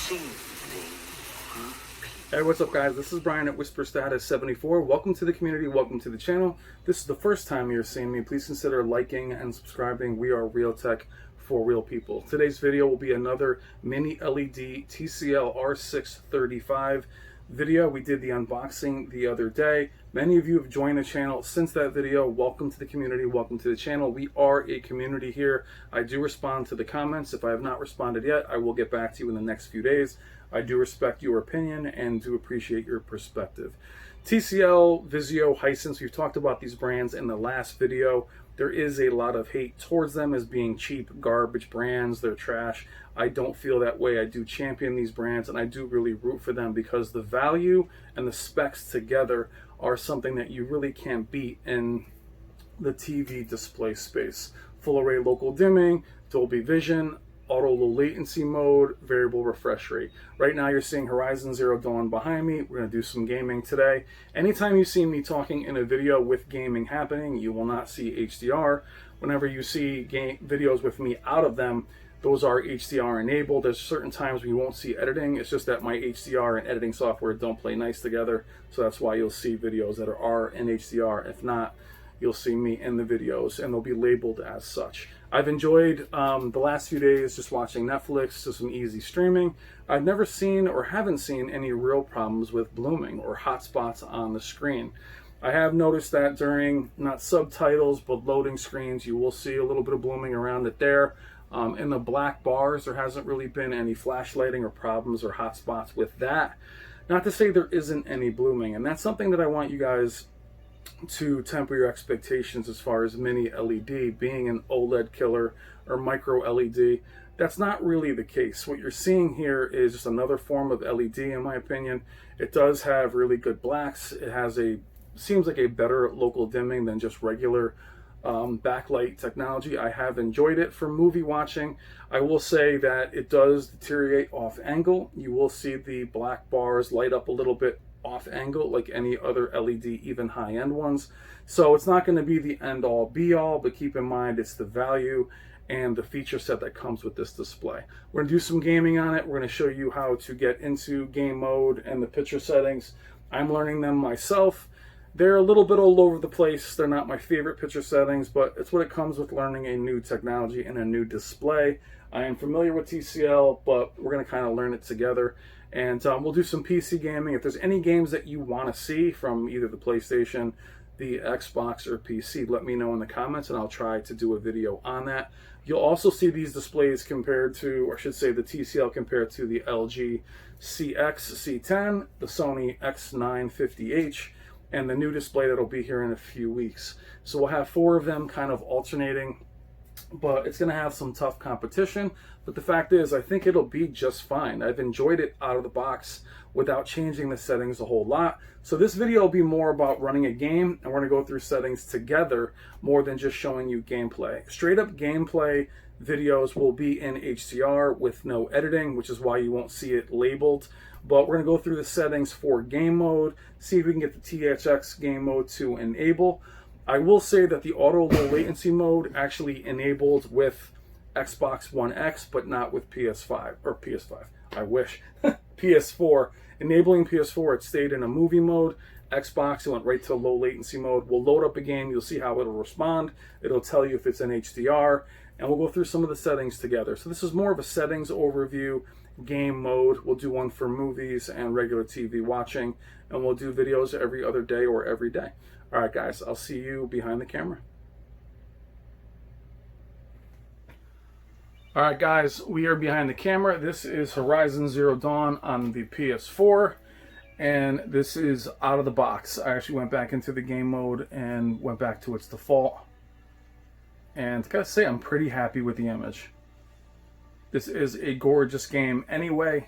seen things, huh? Hey, what's up guys? This is Brian at WhisperStatus74. Welcome to the community, welcome to the channel. This is the first time you're seeing me. Please consider liking and subscribing. We are Real Tech for Real People. Today's video will be another mini LED TCL R635 video. We did the unboxing the other day. Many of you have joined the channel since that video. Welcome to the community, welcome to the channel. We are a community here. I do respond to the comments. If I have not responded yet, I will get back to you in the next few days. I do respect your opinion and do appreciate your perspective. TCL, Vizio, Hisense, we've talked about these brands in the last video. There is a lot of hate towards them as being cheap, garbage brands. They're trash. I don't feel that way. I do champion these brands and I do really root for them because the value and the specs together are something that you really can't beat in the TV display space. Full array local dimming, Dolby Vision, auto low latency mode, variable refresh rate. Right now you're seeing Horizon Zero Dawn behind me. We're going to do some gaming today. Anytime you see me talking in a video with gaming happening, you will not see HDR. Whenever you see videos with me out of them, those are HDR enabled. There's certain times we won't see editing. It's just that my HDR and editing software don't play nice together. So that's why you'll see videos that are in HDR. If not, you'll see me in the videos and they'll be labeled as such. I've enjoyed the last few days just watching Netflix, just some easy streaming. I've never seen or haven't seen any real problems with blooming or hotspots on the screen. I have noticed that during not subtitles but loading screens, you will see a little bit of blooming around it there. In the black bars, there hasn't really been any flashlighting or problems or hotspots with that. Not to say there isn't any blooming, and that's something that I want you guys to temper your expectations as far as mini LED being an OLED killer or micro LED. That's not really the case. What you're seeing here is just another form of LED in my opinion. It does have really good blacks. It has seems like a better local dimming than just regular backlight technology. I have enjoyed it for movie watching. I will say that it does deteriorate off angle. You will see the black bars light up a little bit off angle like any other LED, even high-end ones. So it's not going to be the end-all be-all, but keep in mind it's the value and the feature set that comes with this display. We're going to do some gaming on it. We're going to show you how to get into game mode and the picture settings. I'm learning them myself. They're a little bit all over the place. They're not my favorite picture settings, but it's what it comes with learning a new technology and a new display. I am familiar with TCL, but we're going to kind of learn it together. And we'll do some PC gaming. If there's any games that you want to see from either the PlayStation, the Xbox, or PC, let me know in the comments and I'll try to do a video on that. You'll also see these displays compared to, or I should say the TCL compared to the LG CX-C10, the Sony X950H, and the new display that'll be here in a few weeks. So we'll have 4 of them kind of alternating, but it's going to have some tough competition. But the fact is, I think it'll be just fine. I've enjoyed it out of the box without changing the settings a whole lot. So this video will be more about running a game, and we're going to go through settings together more than just showing you gameplay. Straight up gameplay videos will be in HDR with no editing, which is why you won't see it labeled. But we're going to go through the settings for game mode, see if we can get the THX game mode to enable. I will say that the auto low latency mode actually enabled with Xbox One X, but not with PS5, or PS5, I wish. PS4. Enabling PS4, it stayed in a movie mode. Xbox, it went right to low latency mode. We'll load up a game, you'll see how it'll respond. It'll tell you if it's in HDR, and we'll go through some of the settings together. So this is more of a settings overview, game mode. We'll do one for movies and regular TV watching, and we'll do videos every other day or every day. All right, guys, I'll see you behind the camera. All right, guys, we are behind the camera. This is Horizon Zero Dawn on the PS4, and this is out of the box. I actually went back into the game mode and went back to its default. And I gotta say, I'm pretty happy with the image. This is a gorgeous game anyway,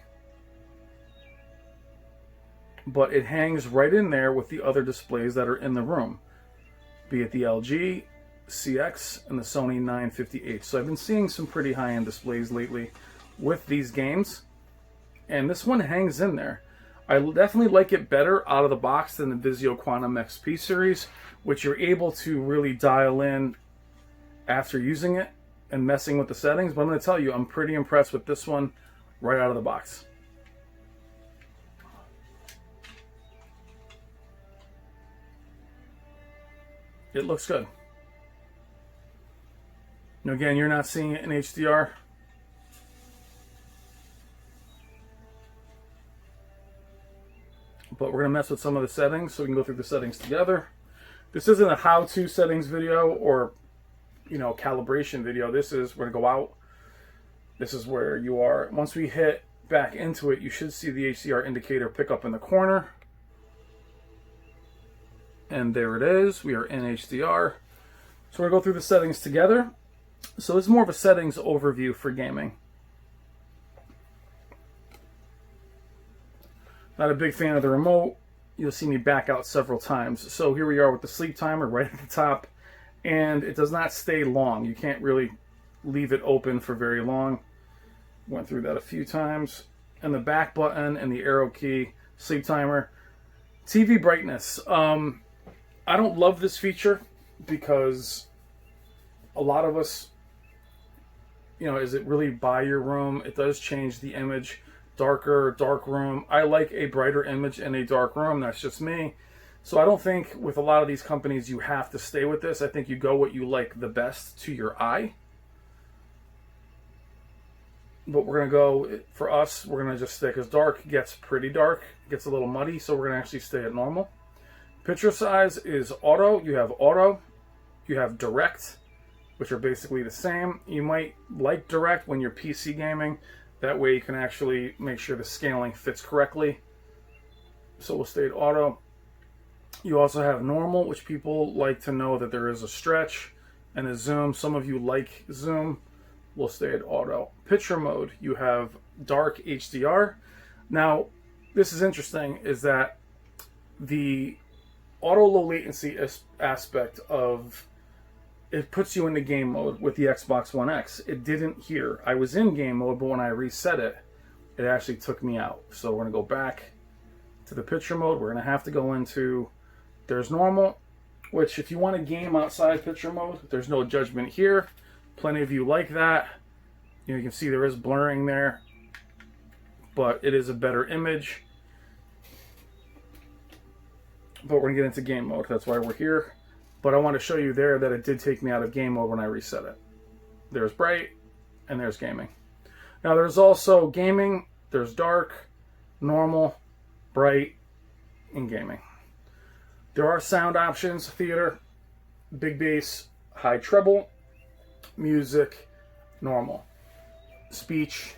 but it hangs right in there with the other displays that are in the room, be it the LG CX and the Sony 950H. So I've been seeing some pretty high-end displays lately with these games, and this one hangs in there. I definitely like it better out of the box than the Vizio Quantum XP series, which you're able to really dial in after using it and messing with the settings. But I'm going to tell you, I'm pretty impressed with this one right out of the box. it looks good. Now again, you're not seeing it in HDR. But we're going to mess with some of the settings, so we can go through the settings together. This isn't a how-to settings video or, calibration video. This is, we're going to go out. This is where you are. Once we hit back into it, you should see the HDR indicator pick up in the corner. And there it is. We are in HDR. So we're going to go through the settings together. So this is more of a settings overview for gaming. Not a big fan of the remote. You'll see me back out several times. So here we are with the sleep timer right at the top. And it does not stay long. You can't really leave it open for very long. Went through that a few times. And the back button and the arrow key, sleep timer. TV brightness. I don't love this feature because a lot of us, is it really by your room? It does change the image. Darker, dark room. I like a brighter image in a dark room. That's just me. So I don't think with a lot of these companies you have to stay with this. I think you go what you like the best to your eye. But we're going to go, for us, we're going to just stay, because dark gets pretty dark. Gets a little muddy, so we're going to actually stay at normal. Picture size is auto. You have direct, which are basically the same. You might like direct when you're PC gaming. That way you can actually make sure the scaling fits correctly. So we'll stay at auto. You also have normal, which people like to know that there is a stretch and a zoom. Some of you like zoom. We'll stay at auto. Picture mode, you have dark HDR. Now, this is interesting, is that the auto low latency aspect of it puts you into game mode with the Xbox One X. It didn't here. I was in game mode, but when I reset it, it actually took me out. So we're going to go back to the picture mode. We're going to have to go into, there's normal, which if you want to game outside picture mode, there's no judgment here. Plenty of you like that. You can see there is blurring there, but it is a better image. But we're going to get into game mode. That's why we're here. But I want to show you there that it did take me out of game mode when I reset it. There's bright, and there's gaming. Now there's also gaming, there's dark, normal, bright, and gaming. There are sound options, theater, big bass, high treble, music, normal, speech,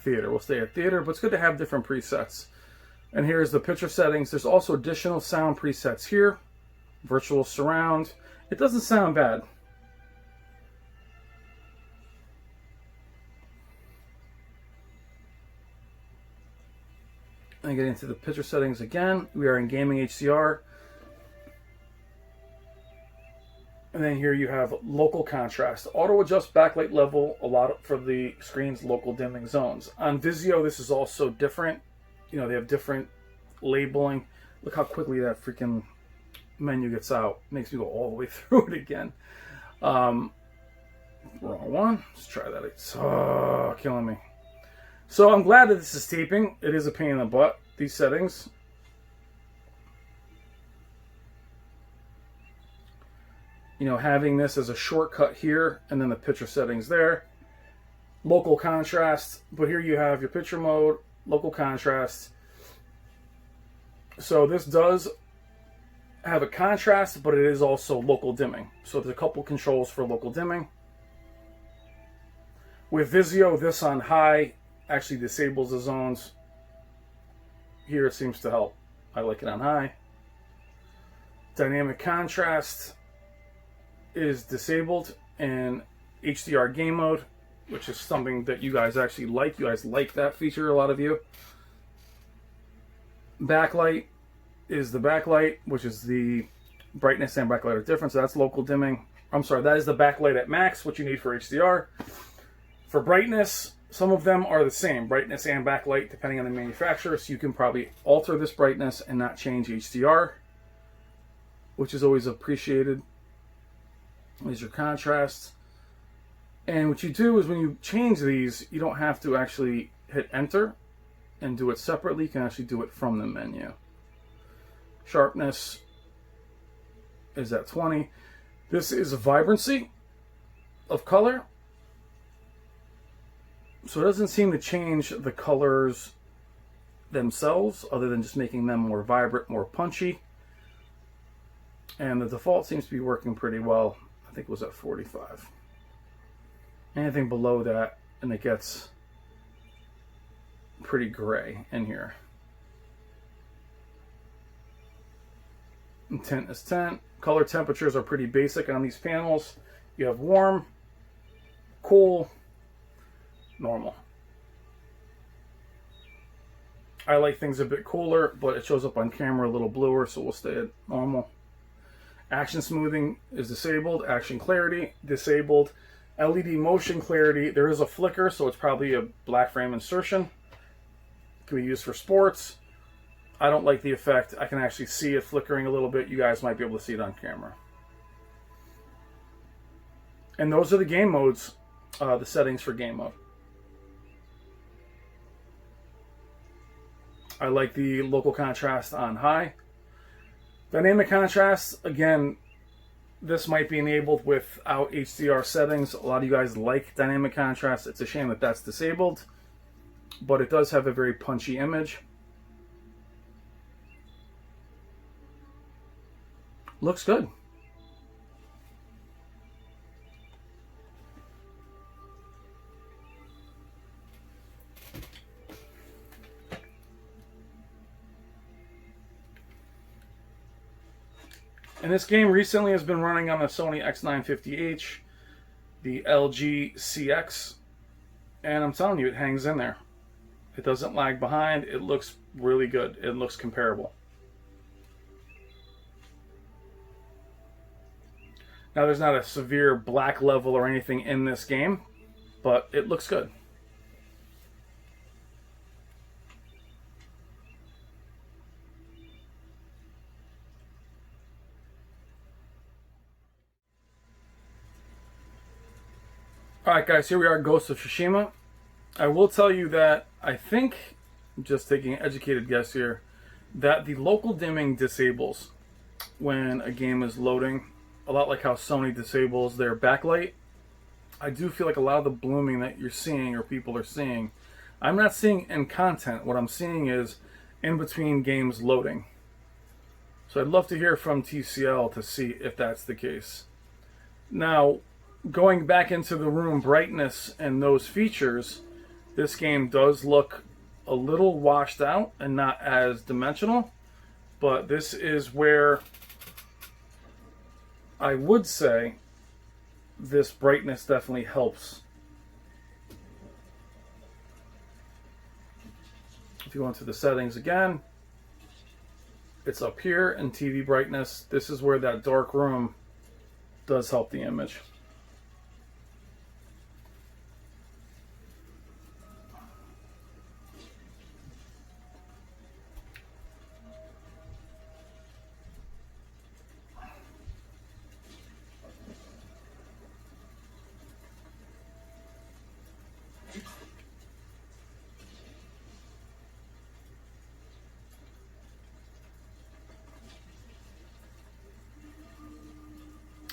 theater. We'll stay at theater, but it's good to have different presets. And here's the picture settings. There's also additional sound presets here. Virtual surround. It doesn't sound bad. And get into the picture settings again. We are in gaming HDR. And then here you have local contrast. Auto adjust backlight level a lot for the screen's local dimming zones. On Vizio, this is also different. They have different labeling. Look how quickly that freaking menu gets out. Makes me go all the way through it again. Wrong one. Let's try that. It's killing me. So I'm glad that this is taping. It is a pain in the butt, these settings. Having this as a shortcut here, and then the picture settings there. Local contrast, but here you have your picture mode, local contrast. So this does have a contrast, but it is also local dimming. So there's a couple controls for local dimming. With Vizio, this on high actually disables the zones. Here it seems to help. I like it on high. Dynamic contrast is disabled in HDR game mode, which is something that you guys actually like. You guys like that feature, a lot of you. Backlight is the backlight, which is the brightness and backlight are different, so that's local dimming. I'm sorry, that is the backlight at max, what you need for HDR. For brightness, some of them are the same, brightness and backlight, depending on the manufacturer, so you can probably alter this brightness and not change HDR, which is always appreciated. These are contrasts. And what you do is when you change these, you don't have to actually hit enter and do it separately. You can actually do it from the menu. Sharpness is at 20. This is vibrancy of color. So it doesn't seem to change the colors themselves other than just making them more vibrant, more punchy. And the default seems to be working pretty well. I think it was at 45. Anything below that and it gets pretty gray in here. And tint is tint. Color temperatures are pretty basic on these panels. You have warm, cool, normal. I like things a bit cooler, but it shows up on camera a little bluer, so we'll stay at normal. Action smoothing is disabled. Action clarity, disabled. LED motion clarity, there is a flicker, so it's probably a black frame insertion. Can be used for sports. I don't like the effect. I can actually see it flickering a little bit. You guys might be able to see it on camera. And those are the game modes, the settings for game mode. I like the local contrast on high. Dynamic contrast, again, this might be enabled without HDR settings. A lot of you guys like dynamic contrast. It's a shame that that's disabled, but it does have a very punchy image. Looks good. And this game recently has been running on the Sony X950H, the LG CX, and I'm telling you, it hangs in there. It doesn't lag behind. It looks really good. It looks comparable. Now, there's not a severe black level or anything in this game, but it looks good. Alright guys, here we are, Ghost of Tsushima. I will tell you that I think, just taking an educated guess here, that the local dimming disables when a game is loading. A lot like how Sony disables their backlight. I do feel like a lot of the blooming that you're seeing or people are seeing, I'm not seeing in content. What I'm seeing is in between games loading. So I'd love to hear from TCL to see if that's the case. Now, going back into the room brightness and those features, this game does look a little washed out and not as dimensional, but this is where I would say this brightness definitely helps. If you go into the settings again, it's up here in TV brightness. This is where that dark room does help the image.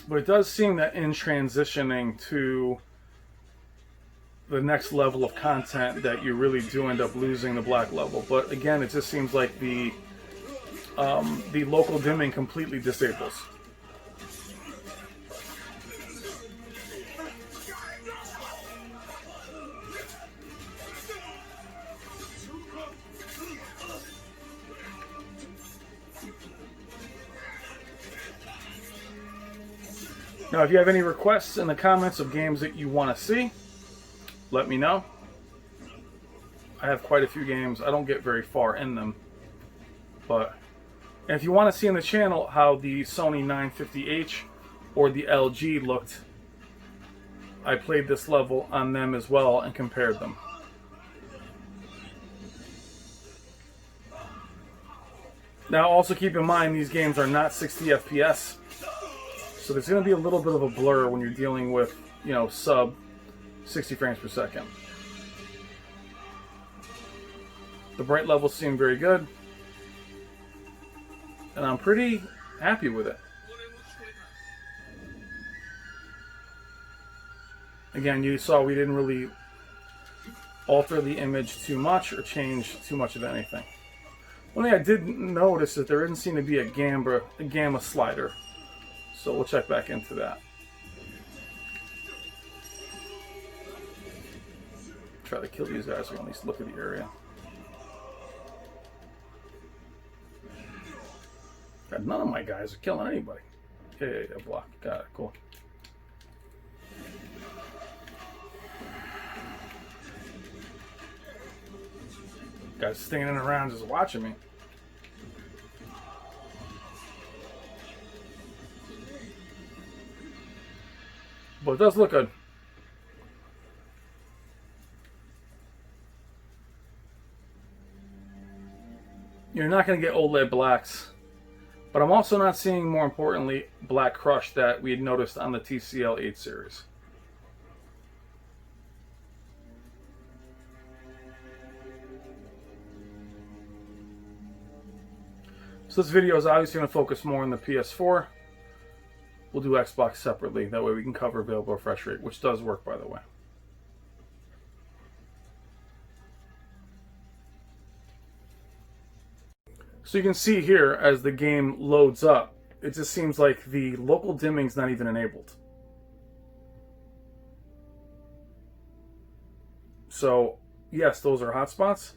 But it does seem that in transitioning to the next level of content that you really do end up losing the black level. But again, it just seems like the local dimming completely disables. Now, if you have any requests in the comments of games that you want to see, let me know. I have quite a few games. I don't get very far in them. But if you want to see in the channel how the Sony 950H or the LG looked, I played this level on them as well and compared them. Now, also keep in mind, these games are not 60 FPS. So there's going to be a little bit of a blur when you're dealing with, sub 60 frames per second. The bright levels seem very good, and I'm pretty happy with it. Again, you saw we didn't really alter the image too much or change too much of anything. One thing I did notice is there didn't seem to be a gamma slider. So we'll check back into that. Try to kill these guys, or at least look at the area. God, none of my guys are killing anybody. Yeah, block. Got it. Cool. Guys standing around just watching me. But it does look good. You're not going to get OLED blacks. But I'm also not seeing, more importantly, black crush that we had noticed on the TCL 8 series. So this video is obviously going to focus more on the PS4. We'll do Xbox separately. That way we can cover available refresh rate, which does work, by the way. So you can see here, as the game loads up, it just seems like the local dimming's not even enabled. So, yes, those are hotspots,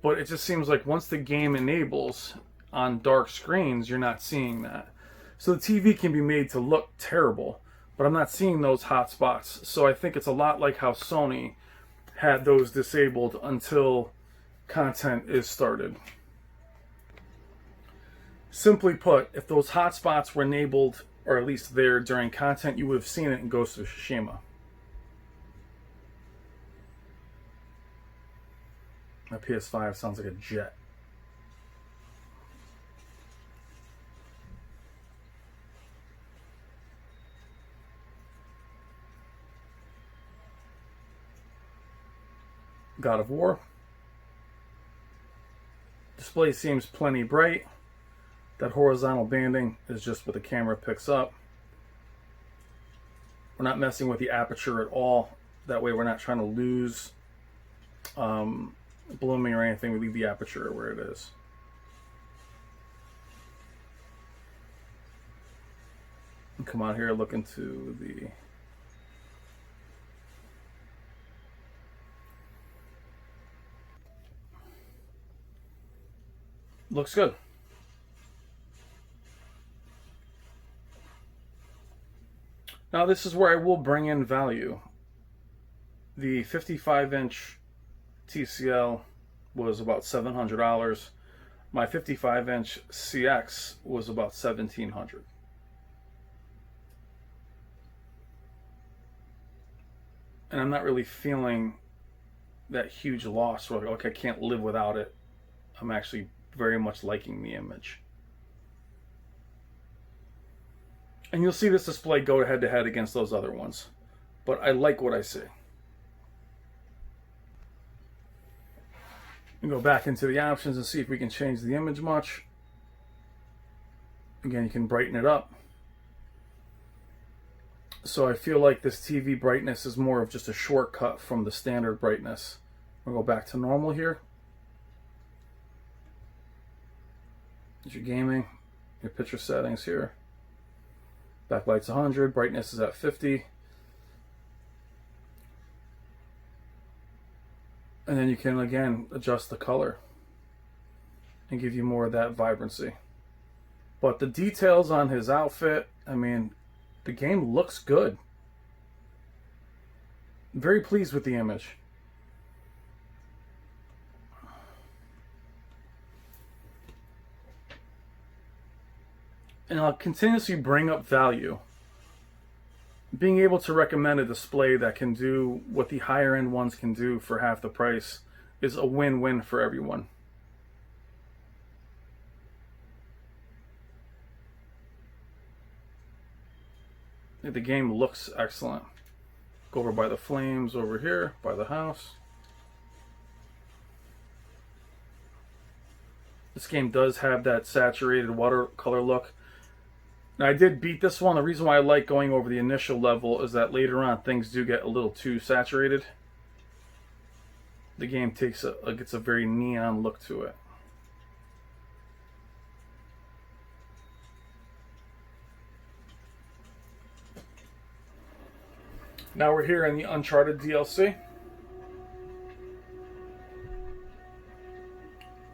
but it just seems like once the game enables on dark screens, you're not seeing that. So the TV can be made to look terrible, but I'm not seeing those hotspots. So I think it's a lot like how Sony had those disabled until content is started. Simply put, if those hotspots were enabled, or at least there during content, you would have seen it in Ghost of Tsushima. My PS5 sounds like a jet. God of War. Display seems plenty bright. That horizontal banding is just what the camera picks up. We're not messing with the aperture at all. That way we're not trying to lose blooming or anything. We leave the aperture where it is. And come out here, look into the... Looks good. Now this is where I will bring in value. The 55-inch TCL was about $700. My 55-inch CX was about $1,700. And I'm not really feeling that huge loss where, like, I can't live without it. I'm actually very much liking the image. And you'll see this display go head to head against those other ones. But I like what I see. We go back into the options and see if we can change the image much. Again, you can brighten it up. So I feel like this TV brightness is more of just a shortcut from the standard brightness. We'll go back to normal here. There's your gaming, your picture settings here. Backlight's 100, brightness is at 50. And then you can, again, adjust the color and give you more of that vibrancy. But the details on his outfit, I mean, the game looks good. Very pleased with the image. And I'll continuously bring up value. Being able to recommend a display that can do what the higher end ones can do for half the price is a win-win for everyone. The game looks excellent. Go over by the flames over here, by the house. This game does have that saturated watercolor look. Now, I did beat this one. The reason why I like going over the initial level is that later on things do get a little too saturated. The game gets a very neon look to it. Now we're here in the Uncharted Dlc.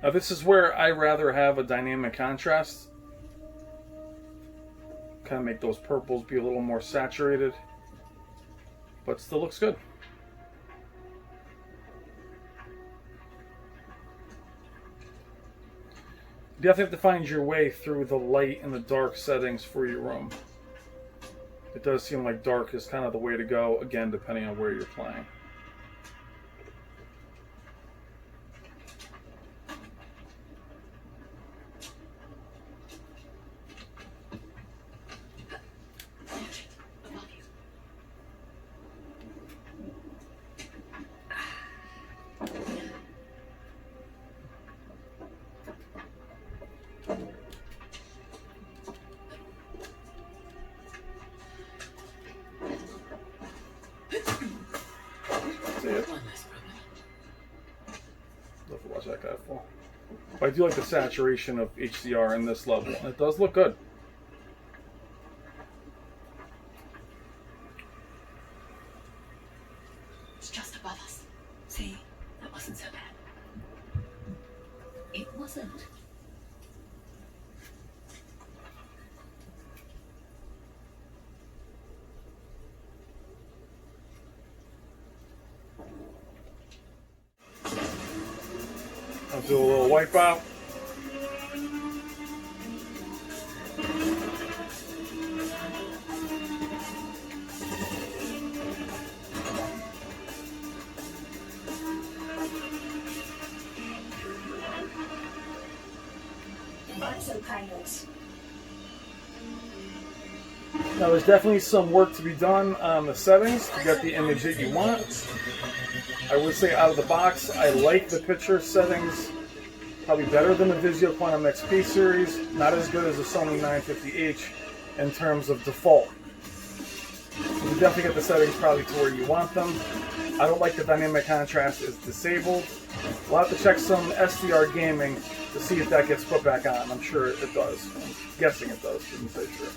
Now this is where I rather have a dynamic contrast. Kind of make those purples be a little more saturated, but still looks good. You definitely have to find your way through the light and the dark settings for your room. It does seem like dark is kind of the way to go, again, depending on where you're playing. Watch that guy fall. But I do like the saturation of HDR in this level. It does look good. It's just above us. See, that wasn't so bad. It wasn't. I'll do a little wipeout. Now there's definitely some work to be done on the settings to get the image that you want. I would say out of the box, I like the picture settings probably better than the Vizio Quantum XP series. Not as good as the Sony 950H in terms of default. You definitely get the settings probably to where you want them. I don't like the dynamic contrast is disabled. We'll have to check some SDR gaming to see if that gets put back on. I'm sure it does. I'm guessing it does, shouldn't say sure.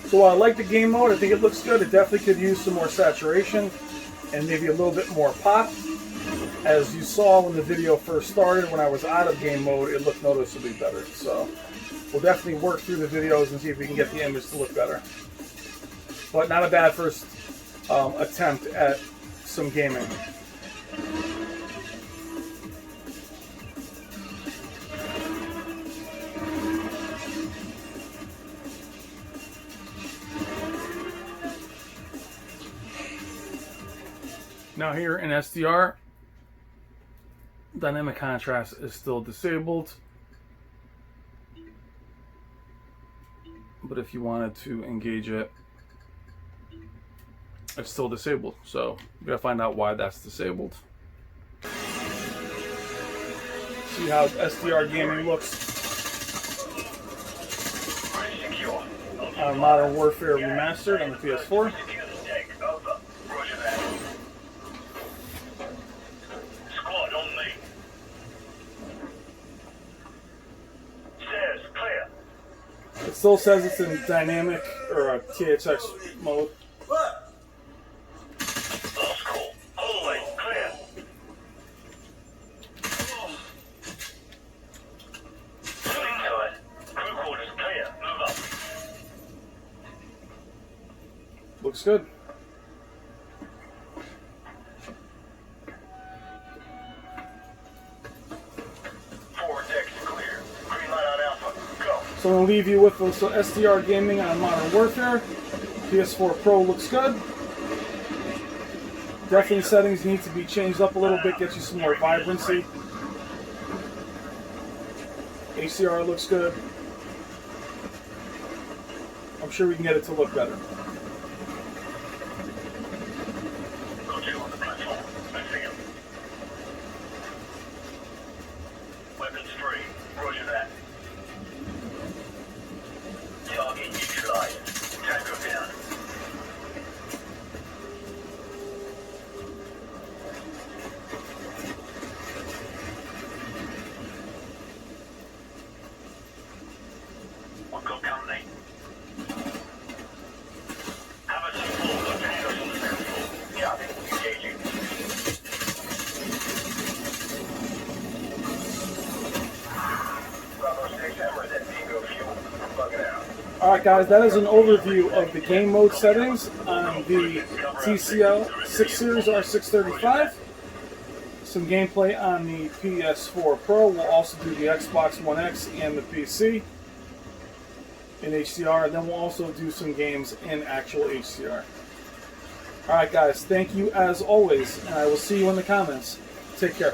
So I like the game mode. I think it looks good. It definitely could use some more saturation and maybe a little bit more pop. As you saw when the video first started, when I was out of game mode, it looked noticeably better. So we'll definitely work through the videos and see if we can get the image to look better. But not a bad first attempt at some gaming. Now here in SDR, dynamic contrast is still disabled. But if you wanted to engage it, it's still disabled. So we gotta find out why that's disabled. See how SDR gaming looks on Modern Warfare Remastered on the PS4. It still says it's in dynamic or a THX mode. What? Last call. Hallway clear. Sleep tight. Crew quarters clear. Move up. Looks good. So I'm going to leave you with some SDR gaming on Modern Warfare. PS4 Pro looks good. Definitely settings need to be changed up a little bit, get you some more vibrancy. HDR looks good. I'm sure we can get it to look better. Got you on the platform. I see him. Weapons free. Roger that. Target neutralized. Tango down. We've got company. Have a support for tangos on the ground floor. Copy. Engaging. Bravo 6, hammer that bingo fuel. Plug it out. Alright guys, that is an overview of the game mode settings on the TCL 6 Series R635. Some gameplay on the PS4 Pro. We'll also do the Xbox One X and the PC in HDR, and then we'll also do some games in actual HDR. Alright guys, thank you as always, and I will see you in the comments. Take care.